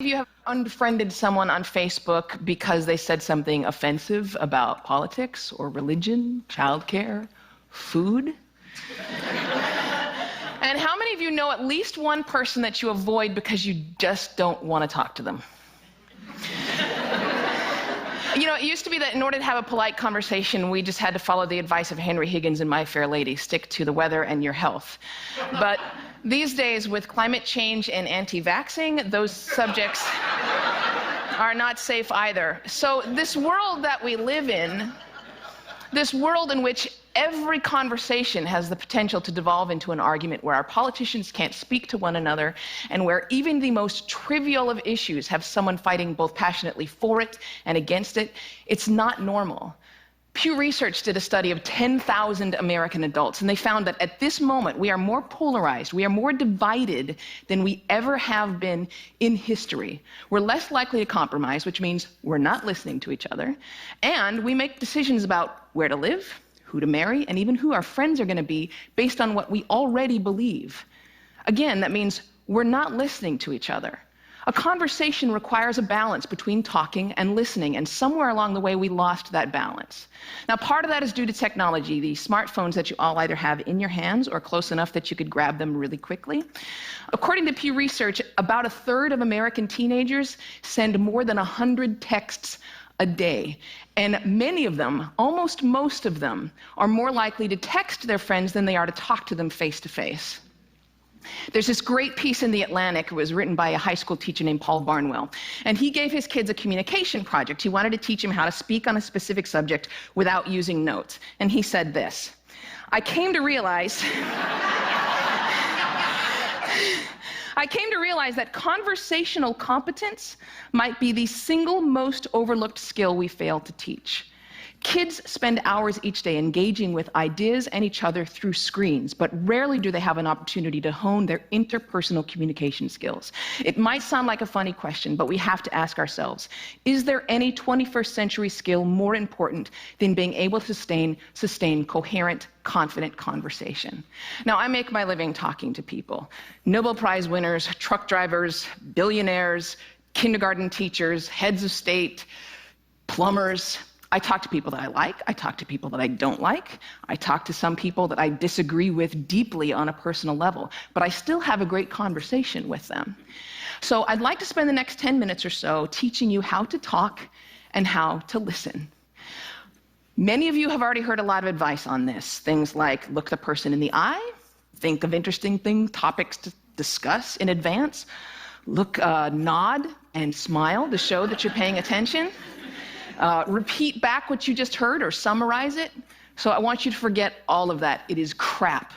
You have unfriended someone on Facebook because they said something offensive about politics or religion, childcare, food? And how many of you know at least one person that you avoid because you just don't want to talk to them? You know, it used to be that in order to have a polite conversation, we just had to follow the advice of Henry Higgins in My Fair Lady, stick to the weather and your health. But these days, with climate change and anti-vaxxing, those subjects are not safe either. So this world that we live in, this world in which every conversation has the potential to devolve into an argument, where our politicians can't speak to one another, and where even the most trivial of issues have someone fighting both passionately for it and against it, it's not normal. Pew Research did a study of 10,000 American adults, and they found that at this moment we are more polarized, we are more divided than we ever have been in history. We're less likely to compromise, which means we're not listening to each other, and we make decisions about where to live, who to marry, and even who our friends are going to be based on what we already believe. Again, that means we're not listening to each other. A conversation requires a balance between talking and listening, and somewhere along the way we lost that balance. Now, part of that is due to technology, the smartphones that you all either have in your hands or close enough that you could grab them really quickly. According to Pew Research, about a third of American teenagers send more than 100 texts a day. And many of them, almost most of them, are more likely to text their friends than they are to talk to them face to face. There's this great piece in The Atlantic. It was written by a high school teacher named Paul Barnwell. And he gave his kids a communication project. He wanted to teach them how to speak on a specific subject without using notes. And he said this: I came to realize that conversational competence might be the single most overlooked skill we fail to teach. Kids spend hours each day engaging with ideas and each other through screens, but rarely do they have an opportunity to hone their interpersonal communication skills. It might sound like a funny question, but we have to ask ourselves, is there any 21st century skill more important than being able to sustain coherent, confident conversation? Now, I make my living talking to people. Nobel Prize winners, truck drivers, billionaires, kindergarten teachers, heads of state, plumbers. I talk to people that I like, I talk to people that I don't like, I talk to some people that I disagree with deeply on a personal level, but I still have a great conversation with them. So I'd like to spend the next 10 minutes or so teaching you how to talk and how to listen. Many of you have already heard a lot of advice on this. Things like look the person in the eye, think of interesting topics to discuss in advance, nod and smile to show that you're paying attention. Repeat back what you just heard or summarize it. So I want you to forget all of that. It is crap.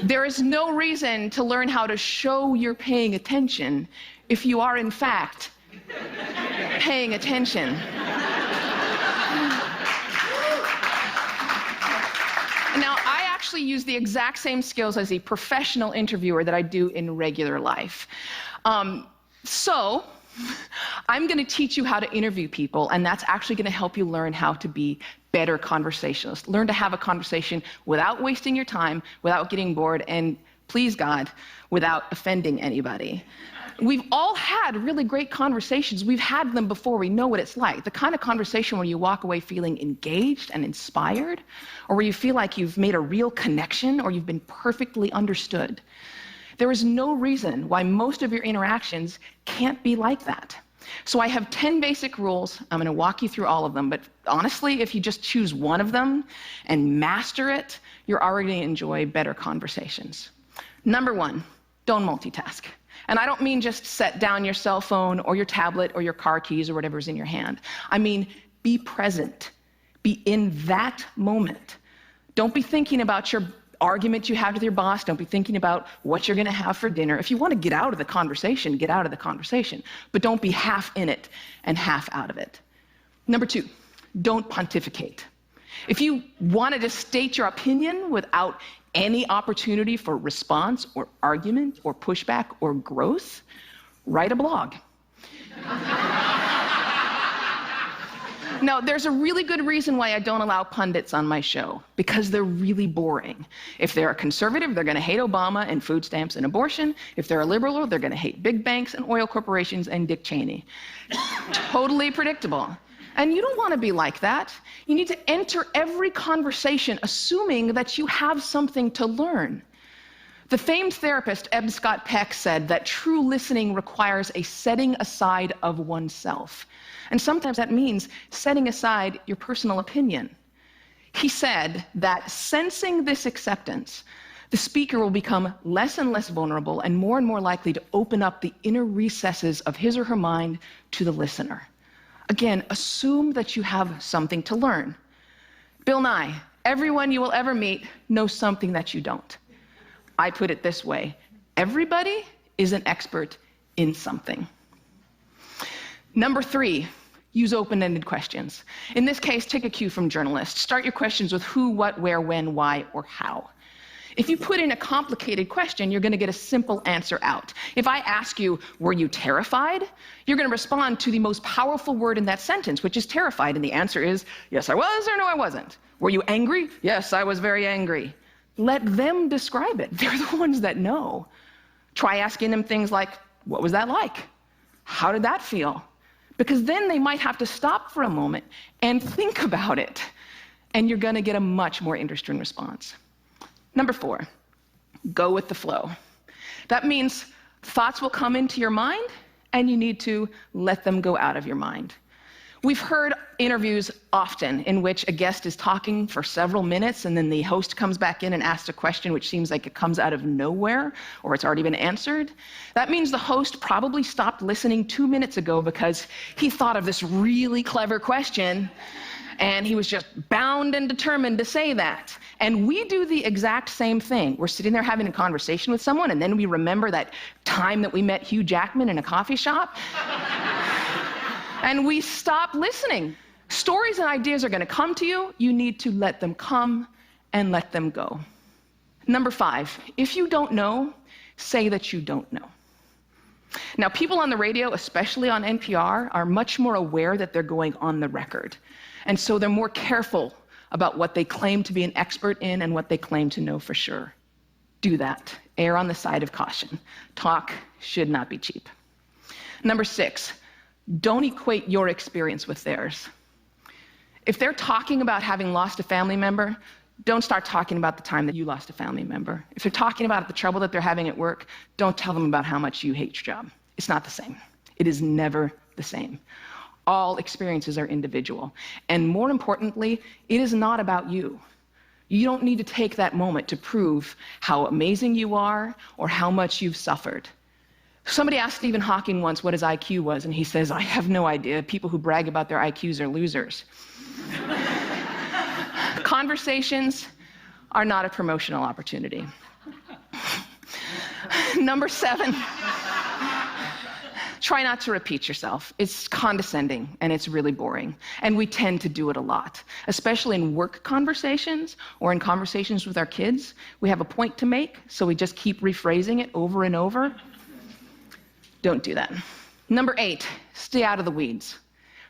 There is no reason to learn how to show you're paying attention if you are, in fact, paying attention. Now, I actually use the exact same skills as a professional interviewer that I do in regular life. So I'm going to teach you how to interview people, and that's actually going to help you learn how to be better conversationalists. Learn to have a conversation without wasting your time, without getting bored, and please God, without offending anybody. We've all had really great conversations. We've had them before. We know what it's like. The kind of conversation where you walk away feeling engaged and inspired, or where you feel like you've made a real connection, or you've been perfectly understood. There is no reason why most of your interactions can't be like that. So I have 10 basic rules. I'm going to walk you through all of them, but honestly, if you just choose one of them and master it, you're already going to enjoy better conversations. Number one, don't multitask. And I don't mean just set down your cell phone or your tablet or your car keys or whatever's in your hand. I mean, be present. Be in that moment. Don't be thinking about your argument you have with your boss. Don't be thinking about what you're going to have for dinner. If you want to get out of the conversation, get out of the conversation. But don't be half in it and half out of it. Number two, don't pontificate. If you wanted to state your opinion without any opportunity for response or argument or pushback or growth, write a blog. No, there's a really good reason why I don't allow pundits on my show, because they're really boring. If they're a conservative, they're going to hate Obama and food stamps and abortion. If they're a liberal, they're going to hate big banks and oil corporations and Dick Cheney. Totally predictable. And you don't want to be like that. You need to enter every conversation assuming that you have something to learn. The famed therapist Eb Scott Peck said that true listening requires a setting aside of oneself. And sometimes that means setting aside your personal opinion. He said that sensing this acceptance, the speaker will become less and less vulnerable and more likely to open up the inner recesses of his or her mind to the listener. Again, assume that you have something to learn. Bill Nye, everyone you will ever meet knows something that you don't. I put it this way: everybody is an expert in something. Number 3, use open-ended questions. In this case, take a cue from journalists. Start your questions with who, what, where, when, why, or how. If you put in a complicated question, you're going to get a simple answer out. If I ask you, were you terrified? You're going to respond to the most powerful word in that sentence, which is terrified, and the answer is, yes, I was, or no, I wasn't. Were you angry? Yes, I was very angry. Let them describe it. They're the ones that know. Try asking them things like, what was that like? How did that feel? Because then they might have to stop for a moment and think about it, and you're going to get a much more interesting response. Number 4, go with the flow. That means thoughts will come into your mind, and you need to let them go out of your mind. We've heard interviews often in which a guest is talking for several minutes, and then the host comes back in and asks a question which seems like it comes out of nowhere, or it's already been answered. That means the host probably stopped listening 2 minutes ago because he thought of this really clever question, and he was just bound and determined to say that. And we do the exact same thing. We're sitting there having a conversation with someone, and then we remember that time that we met Hugh Jackman in a coffee shop, and we stop listening. Stories and ideas are going to come to you. You need to let them come and let them go. Number 5, if you don't know, say that you don't know. Now, people on the radio, especially on NPR, are much more aware that they're going on the record. And so they're more careful about what they claim to be an expert in and what they claim to know for sure. Do that. Err on the side of caution. Talk should not be cheap. Number 6, don't equate your experience with theirs. If they're talking about having lost a family member, don't start talking about the time that you lost a family member. If they're talking about the trouble that they're having at work, don't tell them about how much you hate your job. It's not the same. It is never the same. All experiences are individual. And more importantly, it is not about you. You don't need to take that moment to prove how amazing you are or how much you've suffered. Somebody asked Stephen Hawking once what his IQ was, and he says, I have no idea. People who brag about their IQs are losers. Conversations are not a promotional opportunity. Number 7, try not to repeat yourself. It's condescending, and it's really boring. And we tend to do it a lot, especially in work conversations or in conversations with our kids. We have a point to make, so we just keep rephrasing it over and over. Don't do that. Number 8, stay out of the weeds.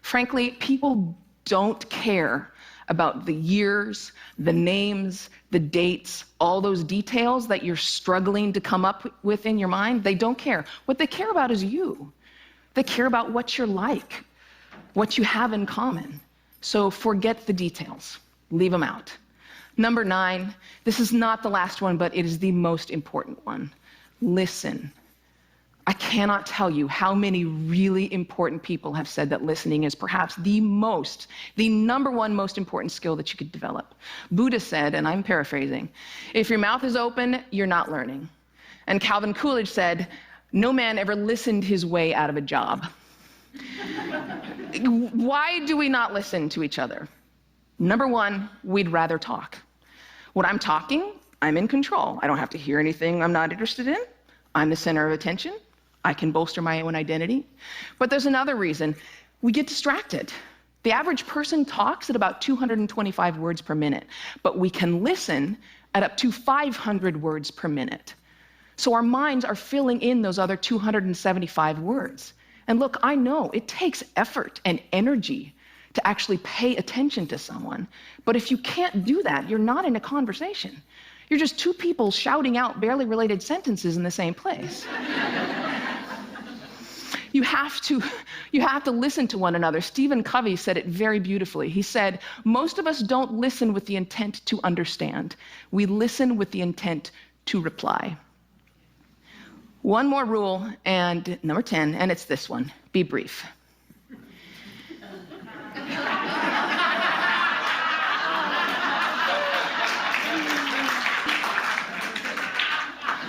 Frankly, people don't care about the years, the names, the dates, all those details that you're struggling to come up with in your mind. They don't care. What they care about is you. They care about what you're like, what you have in common. So forget the details. Leave them out. Number 9, this is not the last one, but it is the most important one. Listen. I cannot tell you how many really important people have said that listening is perhaps the number one most important skill that you could develop. Buddha said, and I'm paraphrasing, if your mouth is open, you're not learning. And Calvin Coolidge said, no man ever listened his way out of a job. Why do we not listen to each other? Number 1, we'd rather talk. When I'm talking, I'm in control. I don't have to hear anything I'm not interested in. I'm the center of attention. I can bolster my own identity. But there's another reason. We get distracted. The average person talks at about 225 words per minute, but we can listen at up to 500 words per minute. So our minds are filling in those other 275 words. And look, I know it takes effort and energy to actually pay attention to someone. But if you can't do that, you're not in a conversation. You're just two people shouting out barely related sentences in the same place. You have to listen to one another. Stephen Covey said it very beautifully. He said, most of us don't listen with the intent to understand. We listen with the intent to reply. One more rule, and number 10, and it's this one: be brief.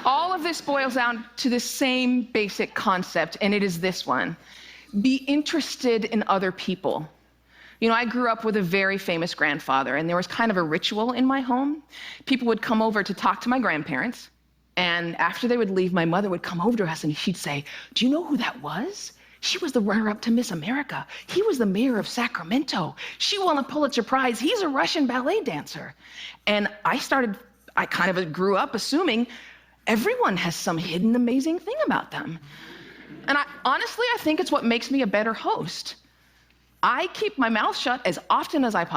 All of this boils down to the same basic concept, and it is this one: be interested in other people. You know, I grew up with a very famous grandfather, and there was kind of a ritual in my home. People would come over to talk to my grandparents, and after they would leave, my mother would come over to us and she'd say, "Do you know who that was? She was the runner-up to Miss America. He was the mayor of Sacramento. She won a Pulitzer Prize. He's a Russian ballet dancer." And I kind of grew up assuming everyone has some hidden amazing thing about them. And honestly, I think it's what makes me a better host. I keep my mouth shut as often as I possibly